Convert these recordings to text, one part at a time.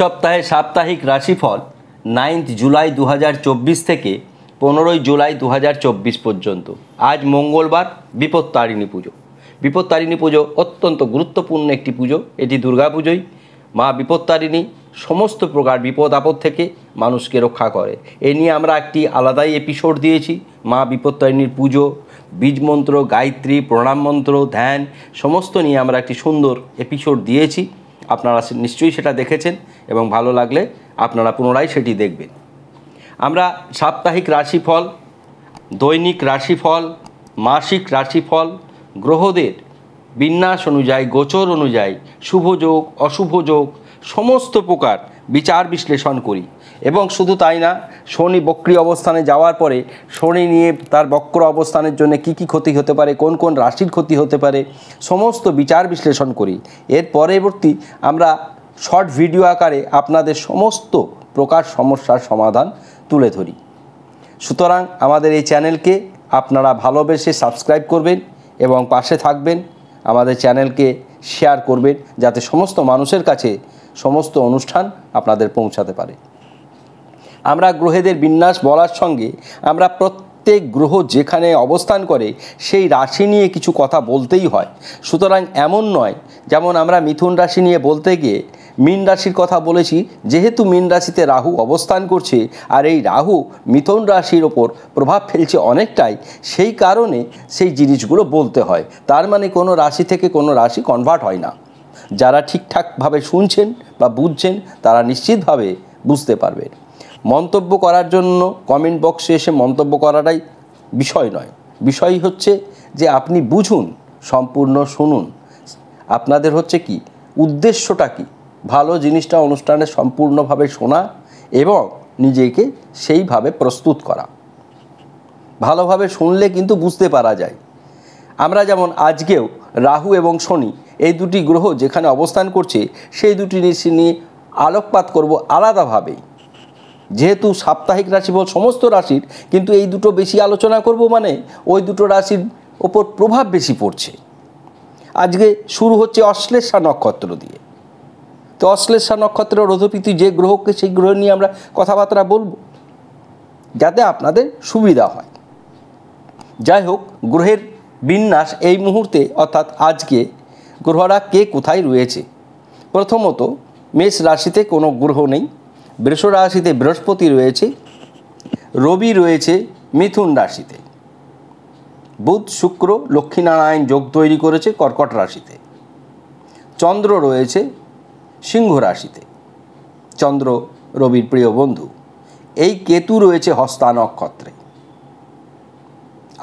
সপ্তাহে সাপ্তাহিক রাশিফল 9 জুলাই 2024 থেকে 15 জুলাই 2024 পর্যন্ত। আজ মঙ্গলবার, বিপত্তারিণী পুজো। বিপত্তারিণী পুজো অত্যন্ত গুরুত্বপূর্ণ একটি পুজো। এটি দুর্গা পুজোই। মা বিপত্তারিণী সমস্ত প্রকার বিপদ আপদ থেকে মানুষকে রক্ষা করে। এ নিয়ে আমরা একটি আলাদাই এপিসোড দিয়েছি। মা বিপত্তারিণীর পুজো, বীজমন্ত্র, গায়ত্রী, প্রণাম মন্ত্র, ধ্যান সমস্ত নিয়ে আমরা একটি সুন্দর এপিসোড দিয়েছি। আপনারা নিশ্চয়ই সেটা দেখেছেন এবং ভালো লাগলে আপনারা পুনরায় সেটি দেখবেন। আমরা সাপ্তাহিক রাশিফল, দৈনিক রাশিফল, মাসিক রাশিফল, গ্রহদের বিন্যাস অনুযায়ী, গোচর অনুযায়ী শুভ যোগ, অশুভ যোগ সমস্ত প্রকার বিচার বিশ্লেষণ করি। এবং শুধু তাই না, শনি বক্রী অবস্থানে যাওয়ার পরে শনি নিয়ে তার বক্র অবস্থানের জন্য কি কি ক্ষতি হতে পারে, কোন কোন রাশির ক্ষতি হতে পারে, সমস্ত বিচার বিশ্লেষণ করি। এর পরবর্তী আমরা শর্ট ভিডিও আকারে আপনাদের সমস্ত প্রকার সমস্যার সমাধান তুলে ধরি। সুতরাং আমাদের এই চ্যানেলকে আপনারা ভালোবেসে সাবস্ক্রাইব করবেন এবং পাশে থাকবেন। আমাদের চ্যানেলকে শেয়ার করবেন যাতে সমস্ত মানুষের কাছে সমস্ত অনুষ্ঠান আপনাদের পৌঁছাতে পারে। আমরা গ্রহেদের বিন্যাস বলার সঙ্গে আমরা প্রত্যেক গ্রহ যেখানে অবস্থান করে সেই রাশি নিয়ে কিছু কথা বলতেই হয়। সুতরাং এমন নয়, যেমন আমরা মিথুন রাশি নিয়ে বলতে গিয়ে মীন রাশির কথা বলেছি, যেহেতু মীন রাশিতে রাহু অবস্থান করছে আর এই রাহু মিথুন রাশির ওপর প্রভাব ফেলছে অনেকটাই, সেই কারণে সেই জিনিসগুলো বলতে হয়। তার মানে কোনো রাশি থেকে কোনো রাশি কনভার্ট হয় না। যারা ঠিকঠাকভাবে শুনছেন বা বুঝছেন তারা নিশ্চিতভাবে বুঝতে পারবেন। মন্তব্য করার জন্য কমেন্ট বক্সে এসে মন্তব্য করাটাই বিষয় নয়। বিষয় হচ্ছে যে আপনি বুঝুন, সম্পূর্ণ শুনুন। আপনাদের হচ্ছে কি উদ্দেশ্যটা কি, ভালো জিনিসটা অনুষ্ঠানে সম্পূর্ণভাবে শোনা এবং নিজেকে সেইভাবে প্রস্তুত করা। ভালোভাবে শুনলে কিন্তু বুঝতে পারা যায়। আমরা যেমন আজকেও রাহু এবং শনি এই দুটি গ্রহ যেখানে অবস্থান করছে সেই দুটি রাশি নিয়ে আলোকপাত করব আলাদাভাবেই। যেহেতু সাপ্তাহিক রাশিফল সমস্ত রাশির, কিন্তু এই দুটো বেশি আলোচনা করব, মানে ওই দুটো রাশির ওপর প্রভাব বেশি পড়ছে। আজকে শুরু হচ্ছে অশ্লেষা নক্ষত্র দিয়ে। তো অশ্লেষা নক্ষত্রের অধিপতি যে গ্রহকে, সেই গ্রহ নিয়ে আমরা কথাবার্তা বলবো যাতে আপনাদের সুবিধা হয়। যাই হোক, গ্রহের বিন্যাস এই মুহূর্তে অর্থাৎ আজকে গ্রহরা কে কোথায় রয়েছে। প্রথমত মেষ রাশিতে কোনো গ্রহ নেই। বৃষ রাশিতে বৃহস্পতি রয়েছে, রবি রয়েছে মিথুন রাশিতে, বুধ শুক্র লক্ষ্মীনারায়ণ যোগ তৈরি করেছে কর্কট রাশিতে, চন্দ্র রয়েছে সিংহ রাশিতে, চন্দ্র রবির প্রিয় বন্ধু। এই কেতু রয়েছে হস্তা নক্ষত্রে।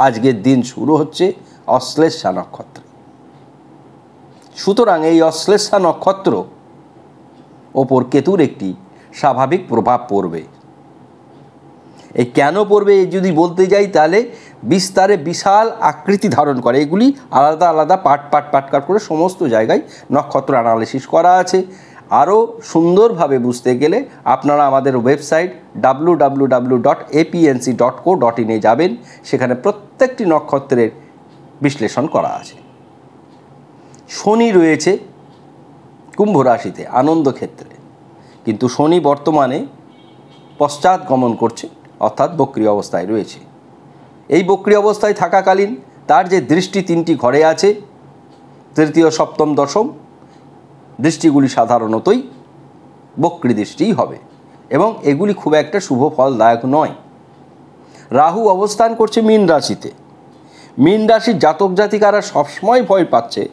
আজকের দিন শুরু হচ্ছে অশ্লেষা নক্ষত্রে। সুতরাং এই অশ্লেষা নক্ষত্র ওপর কেতুর একটি স্বাভাবিক প্রভাব পড়বে। এই কেন পড়বে যদি বলতে যাই তাহলে বিস্তারে বিশাল আকৃতি ধারণ করে। এগুলি আলাদা আলাদা পাট করে সমস্ত জায়গায় নক্ষত্র অ্যানালিসিস করা আছে। আরও সুন্দরভাবে বুঝতে গেলে আপনারা আমাদের ওয়েবসাইট www.apnc.co.in যাবেন। সেখানে প্রত্যেকটি নক্ষত্রের বিশ্লেষণ করা আছে। শনি রয়েছে কুম্ভ রাশিতে আনন্দ ক্ষেত্রে, কিন্তু শনি বর্তমানে পশ্চাৎ গমন করছে, অর্থাৎ বক্রী অবস্থায় রয়েছে। এই বক্রী অবস্থায় থাকাকালীন তার যে দৃষ্টি তিনটি ঘরে আছে, তৃতীয়, সপ্তম, দশম, দৃষ্টিগুলি সাধারণতই বক্রী দৃষ্টিই হবে এবং এগুলি খুব একটা শুভ ফলদায়ক নয়। রাহু অবস্থান করছে মীন রাশিতে। মীন রাশির জাতক জাতিকারা সবসময় ভয় পাচ্ছে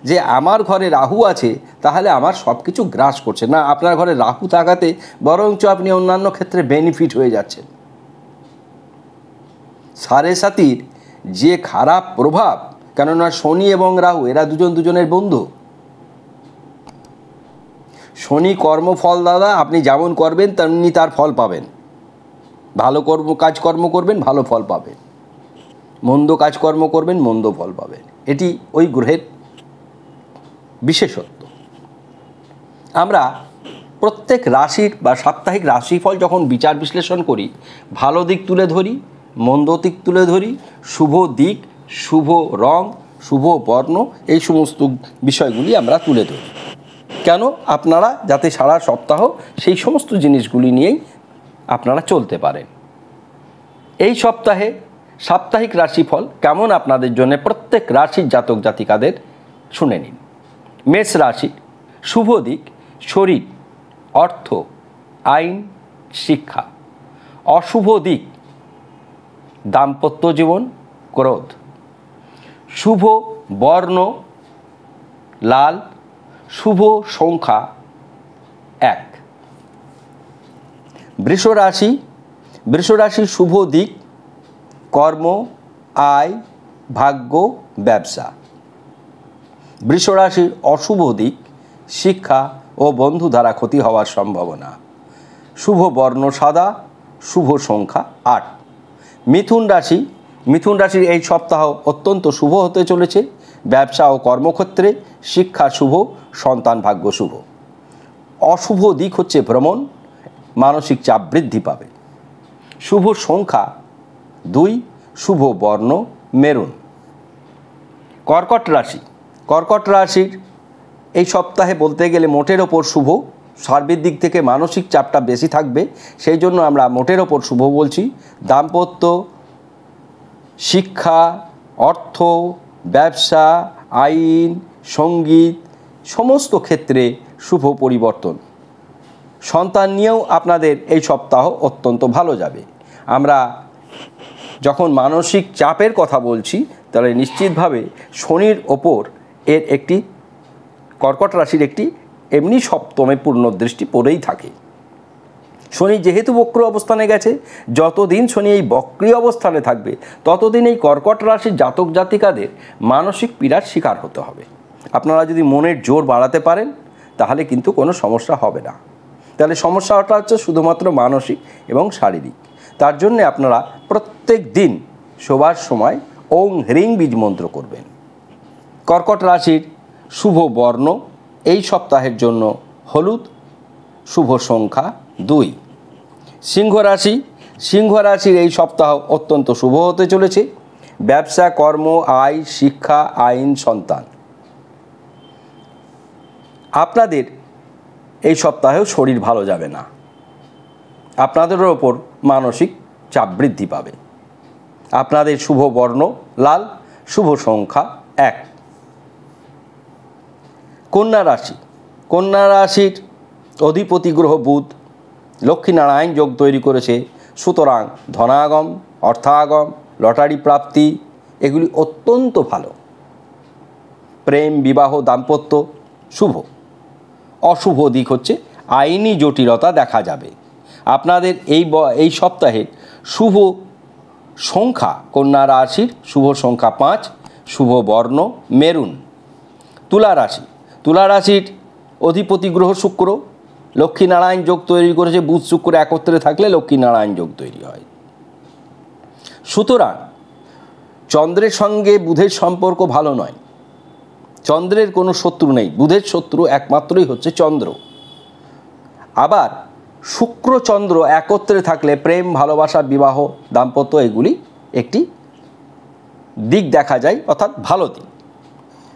যে আমার ঘরে রাহু আছে, তাহলে আমার সব কিছু গ্রাস করছে না। আপনার ঘরে রাহু থাকাতে বরঞ্চ আপনি অন্যান্য ক্ষেত্রে বেনিফিট হয়ে যাচ্ছেন। সাড়ে সাতির যে খারাপ প্রভাব, কেননা শনি এবং রাহু এরা দুজনের বন্ধু। শনি কর্মফল দাদা, আপনি যেমন করবেন তেমনি তার ফল পাবেন। ভালো কাজকর্ম করবেন, ভালো ফল পাবেন। মন্দ কাজকর্ম করবেন, মন্দ ফল পাবেন। এটি ওই গ্রহের বিশেষত্ব। আমরা প্রত্যেক রাশির বা সাপ্তাহিক রাশিফল যখন বিচার বিশ্লেষণ করি, ভালো দিক তুলে ধরি, মন্দ দিক তুলে ধরি, শুভ দিক, শুভ রং, শুভ বর্ণ, এই সমস্ত বিষয়গুলি আমরা তুলে ধরি। কেন? আপনারা যাতে সারা সপ্তাহ সেই সমস্ত জিনিসগুলি নিয়েই আপনারা চলতে পারেন। এই সপ্তাহে সাপ্তাহিক রাশিফল কেমন আপনাদের জন্য প্রত্যেক রাশির জাতক জাতিকাদের শুনে নিন। মেষ রাশি, শুভ দিক শরীর, অর্থ, আইন, শিক্ষা। অশুভ দিক দাম্পত্য জীবন, ক্রোধ। শুভ বর্ণ লাল, শুভ সংখ্যা 1। বৃষ রাশি, বৃষ রাশির শুভ দিক কর্ম, আয়, ভাগ্য, ব্যবসা। বৃষ রাশির অশুভ দিক শিক্ষা ও বন্ধু দ্বারা ক্ষতি হওয়ার সম্ভাবনা। শুভ বর্ণ সাদা, শুভ সংখ্যা 8। মিথুন রাশি, মিথুন রাশির এই সপ্তাহ অত্যন্ত শুভ হতে চলেছে। ব্যবসা ও কর্মক্ষেত্রে শিক্ষা শুভ, সন্তান ভাগ্য শুভ। অশুভ দিক হচ্ছে ভ্রমণ, মানসিক চাপ বৃদ্ধি পাবে। শুভ সংখ্যা 2, শুভ বর্ণ মেরুন। কর্কট রাশি, কর্কট রাশির এই সপ্তাহে বলতে গেলে মোটের ওপর শুভ। সার্বিক দিক থেকে মানসিক চাপটা বেশি থাকবে, সেই জন্য আমরা মোটের ওপর শুভ বলছি। দাম্পত্য, শিক্ষা, অর্থ, ব্যবসা, আইন, সঙ্গীত সমস্ত ক্ষেত্রে শুভ পরিবর্তন। সন্তান নিয়েও আপনাদের এই সপ্তাহ অত্যন্ত ভালো যাবে। আমরা যখন মানসিক চাপের কথা বলছি তাহলে নিশ্চিতভাবে শনির ওপর এর একটি কর্কট রাশির একটি এমনি সপ্তমে পূর্ণ দৃষ্টি পড়েই থাকে। শনি যেহেতু বক্র অবস্থানে গেছে, যতদিন শনি এই বক্রী অবস্থানে থাকবে ততদিন এই কর্কট রাশির জাতক জাতিকাদের মানসিক পীড়ার শিকার হতে হবে। আপনারা যদি মনের জোর বাড়াতে পারেন তাহলে কিন্তু কোনো সমস্যা হবে না। তাহলে সমস্যাটা হচ্ছে শুধুমাত্র মানসিক এবং শারীরিক। তার জন্যে আপনারা প্রত্যেক দিন শোবার সময় ওং হ্রিং বীজ মন্ত্র করবেন। কর্কট রাশির শুভ বর্ণ এই সপ্তাহের জন্য হলুদ, শুভ সংখ্যা 2। সিংহ রাশি, সিংহ রাশির এই সপ্তাহ অত্যন্ত শুভ হতে চলেছে। ব্যবসা, কর্ম, আয়, শিক্ষা, আইন, সন্তান। আপনাদের এই সপ্তাহেও শরীর ভালো যাবে না, আপনাদের ওপর মানসিক চাপ বৃদ্ধি পাবে। আপনাদের শুভ বর্ণ লাল, শুভ সংখ্যা 1। কন্যা রাশি, কন্যা রাশির অধিপতি গ্রহ বুধ লক্ষ্মীনারায়ণ যোগ তৈরি করেছে, সুতরাং ধনাগম, অর্থাগম, লটারি প্রাপ্তি এগুলি অত্যন্ত ভালো। প্রেম, বিবাহ, দাম্পত্য শুভ। অশুভ দিক হচ্ছে আইনি জটিলতা দেখা যাবে। আপনাদের এই সপ্তাহে শুভ সংখ্যা কন্যা রাশির শুভ সংখ্যা 5, শুভ বর্ণ মেরুন। তুলা রাশি, তুলা রাশির অধিপতি গ্রহ শুক্র লক্ষ্মীনারায়ণ যোগ তৈরি করেছে। বুধ শুক্র একত্রে থাকলে লক্ষ্মীনারায়ণ যোগ তৈরি হয়। সুতরাং চন্দ্রের সঙ্গে বুধের সম্পর্ক ভালো নয়। চন্দ্রের কোনো শত্রু নেই, বুধের শত্রু একমাত্রই হচ্ছে চন্দ্র। আবার শুক্র চন্দ্র একত্রে থাকলে প্রেম, ভালোবাসা, বিবাহ, দাম্পত্য এগুলি একটি দিক দেখা যায়, অর্থাৎ ভালো দিক।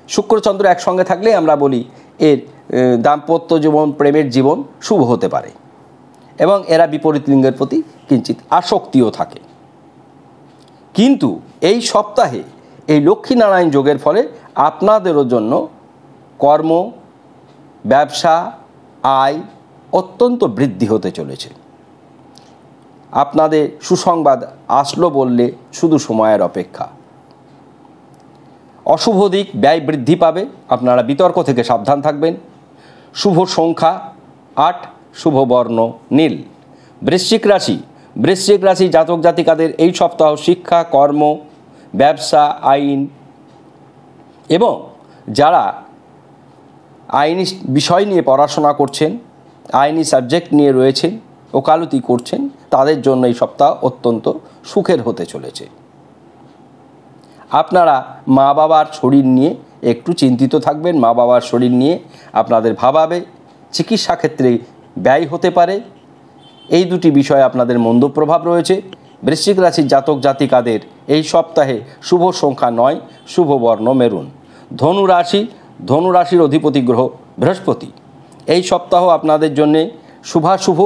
শুক্র চন্দ্র একসঙ্গে থাকলে আমরা বলি এর দাম্পত্য জীবন, প্রেমের জীবন শুভ হতে পারে এবং এরা বিপরীত লিঙ্গের প্রতি কিঞ্চিত আসক্তিও থাকে। কিন্তু এই সপ্তাহে এই লক্ষ্মীনারায়ণ যোগের ফলে আপনাদেরও জন্য কর্ম, ব্যবসা, আয় অত্যন্ত বৃদ্ধি হতে চলেছে। আপনাদের সুসংবাদ আসলো বললে শুধু সময়ের অপেক্ষা। অশুভ দিক ব্যয় বৃদ্ধি পাবে, আপনারা বিতর্ক থেকে সাবধান থাকবেন। শুভ সংখ্যা 8, শুভ বর্ণ নীল। বৃশ্চিক রাশি, বৃশ্চিক রাশি জাতক জাতিকাদের এই সপ্তাহ শিক্ষা, কর্ম, ব্যবসা, আইন এবং যারা আইনি বিষয় নিয়ে পড়াশোনা করছেন, আইনি সাবজেক্ট নিয়ে রয়েছেন, ওকালতি করছেন, তাদের জন্য এই সপ্তাহ অত্যন্ত সুখের হতে চলেছে। আপনারা মা বাবার শরীর নিয়ে একটু চিন্তিত থাকবেন। মা বাবার শরীর নিয়ে আপনাদের ভাবাবে, চিকিৎসা ক্ষেত্রে ব্যয় হতে পারে। এই দুটি বিষয়ে আপনাদের মন্দ প্রভাব রয়েছে। বৃশ্চিক রাশির জাতক জাতিকাদের এই সপ্তাহে শুভ সংখ্যা 9, শুভ বর্ণ মেরুন। ধনু রাশি, ধনু রাশির অধিপতি গ্রহ বৃহস্পতি এই সপ্তাহ আপনাদের জন্যে শুভাশুভ,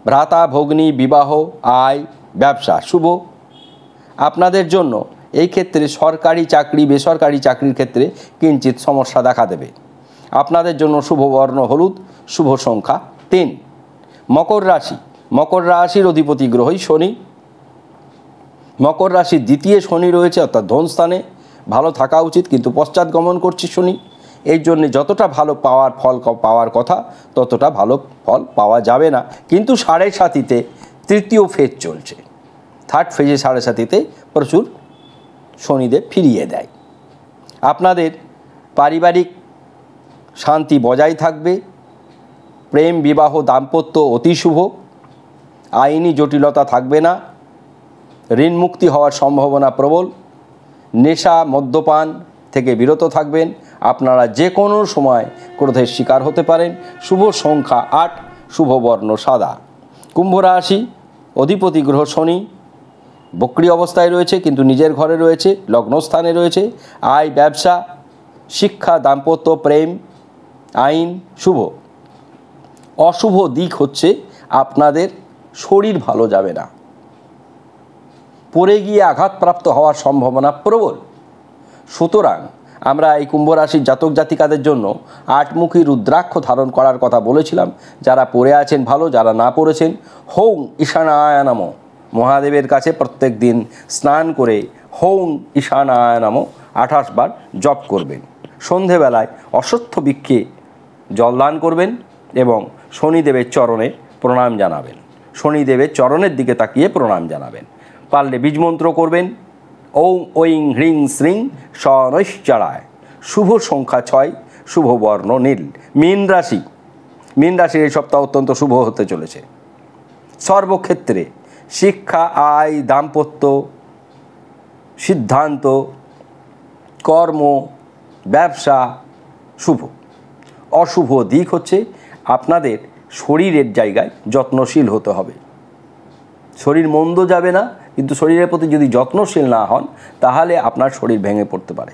ভ্রাতা ভগ্নী, বিবাহ, আয়, ব্যবসা শুভ। আপনাদের জন্য এই ক্ষেত্রে সরকারি চাকরি, বেসরকারি চাকরির ক্ষেত্রে কিঞ্চিত সমস্যা দেখা দেবে। আপনাদের জন্য শুভ বর্ণ হলুদ, শুভ সংখ্যা 3। মকর রাশি, মকর রাশির অধিপতি গ্রহই শনি। মকর রাশির দ্বিতীয় শনি রয়েছে, অর্থাৎ ধনস্থানে। ভালো থাকা উচিত, কিন্তু পশ্চাৎগমন করছে শনি। এই জন্যে যতটা ভালো পাওয়ার কথা ততটা ভালো ফল পাওয়া যাবে না। কিন্তু 7.5-তে তৃতীয় ফেজ চলছে, থার্ড ফেজে 7.5-তে প্রচুর শনিদেব ফিরিয়ে দেয়। আপনাদের পারিবারিক শান্তি বজায় থাকবে। প্রেম, বিবাহ, দাম্পত্য অতি শুভ। আইনি জটিলতা থাকবে না। ঋণ মুক্তি হওয়ার সম্ভাবনা প্রবল। নেশা, মদ্যপান থেকে বিরত থাকবেন। আপনারা যে কোনো সময় ক্রোধের শিকার হতে পারেন। শুভ সংখ্যা 8, শুভ বর্ণ সাদা। কুম্ভ রাশি, অধিপতি গ্রহ শনি বক্রী অবস্থায় রয়েছে, কিন্তু নিজের ঘরে রয়েছে, লগ্নস্থানে রয়েছে। আয়, ব্যবসা, শিক্ষা, দাম্পত্য, প্রেম, আইন শুভ। অশুভ দিক হচ্ছে আপনাদের শরীর ভালো যাবে না। পড়ে গিয়ে আঘাতপ্রাপ্ত হওয়ার সম্ভাবনা প্রবল। সুতরাং আমরা এই কুম্ভ রাশির জাতক জাতিকাদের জন্য 8মুখী রুদ্রাক্ষ ধারণ করার কথা বলেছিলাম। যারা পড়ে আছেন ভালো, যারা না পড়েছেন, হৌং ঈশানায় নমঃ মহাদেবের কাছে প্রত্যেক দিন স্নান করে হৌং ঈশানায় নমঃ 28 বার জপ করবেন। সন্ধেবেলায় অশ্বত্থ বৃক্ষে জলদান করবেন এবং শনিদেবের চরণে প্রণাম জানাবেন। শনিদেবের চরণের দিকে তাকিয়ে প্রণাম জানাবেন। পারলে বীজমন্ত্র করবেন, ওং ঐং হ্রিং শ্রিং স্বনৈশ্চরায়। শুভ সংখ্যা 6, শুভ বর্ণ নীল। মীন রাশি, মীন রাশির এই সপ্তাহ অত্যন্ত শুভ হতে চলেছে। সর্বক্ষেত্রে শিক্ষা, আয়, দাম্পত্য, সিদ্ধান্ত, কর্ম, ব্যবসা শুভ। অশুভ দিক হচ্ছে আপনাদের শরীরের জায়গায় যত্নশীল হতে হবে। শরীর মন্দ যাবে না, কিন্তু শরীরের প্রতি যদি যত্নশীল না হন তাহলে আপনার শরীর ভেঙে পড়তে পারে।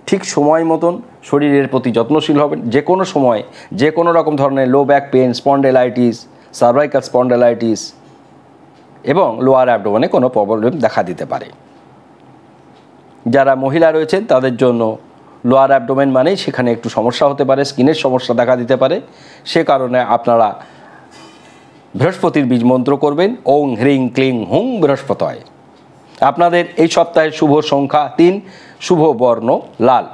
ঠিক সময় মতন শরীরের প্রতি যত্নশীল হবেন। যে কোনো সময় যে কোনো রকম ধরনের low back pain, spondylitis, cervical spondylitis এবং লোয়ার অ্যাবডোমেনে কোনো প্রবলেম দেখা দিতে পারে। যারা মহিলা রয়েছেন তাদের জন্য লোয়ার অ্যাবডোমেন মানেই সেখানে একটু সমস্যা হতে পারে, স্কিনের সমস্যা দেখা দিতে পারে। সে কারণে আপনারা বৃহস্পতির বীজ মন্ত্র করবেন, ওং হ্রিং ক্লিং হুং বৃহস্পতয়। আপনাদের এই সপ্তাহের শুভ সংখ্যা 3, শুভ বর্ণ লাল।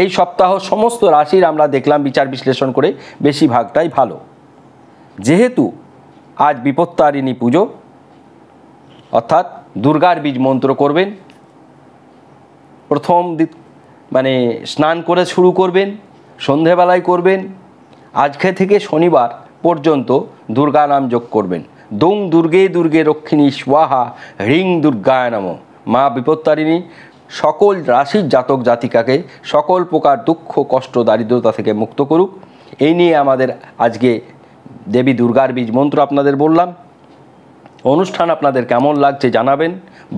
এই সপ্তাহ সমস্ত রাশির আমরা দেখলাম বিচার বিশ্লেষণ করে বেশিরভাগটাই ভালো। যেহেতু আজ বিপত্তারিণী পুজো, অর্থাৎ দুর্গার বীজ মন্ত্র করবেন। প্রথম স্নান করে শুরু করবেন, সন্ধেবেলায় করবেন। আজকে থেকে শনিবার পর্যন্ত দুর্গা নাম যোগ করবেন। দোং দুর্গে দুর্গে রক্ষিণী স্বাহা হ্রিং দুর্গায় নমঃ। মা বিপত্তারিণী সকল রাশির জাতক জাতিকাকে সকল প্রকার দুঃখ, কষ্ট, দারিদ্রতা থেকে মুক্ত করুক। এই নিয়ে আমাদের আজকে দেবী দুর্গার বীজ মন্ত্র আপনাদের বললাম। অনুষ্ঠান আপনাদের কেমন লাগছে জানাবেন।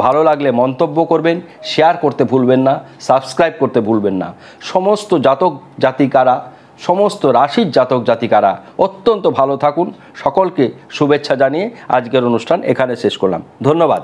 ভালো লাগলে মন্তব্য করবেন, শেয়ার করতে ভুলবেন না, সাবস্ক্রাইব করতে ভুলবেন না। সমস্ত জাতক জাতিকারা, সমস্ত রাশির জাতক জাতিকারা অত্যন্ত ভালো থাকুন। সকলকে শুভেচ্ছা জানিয়ে আজকের অনুষ্ঠান এখানে শেষ করলাম। ধন্যবাদ।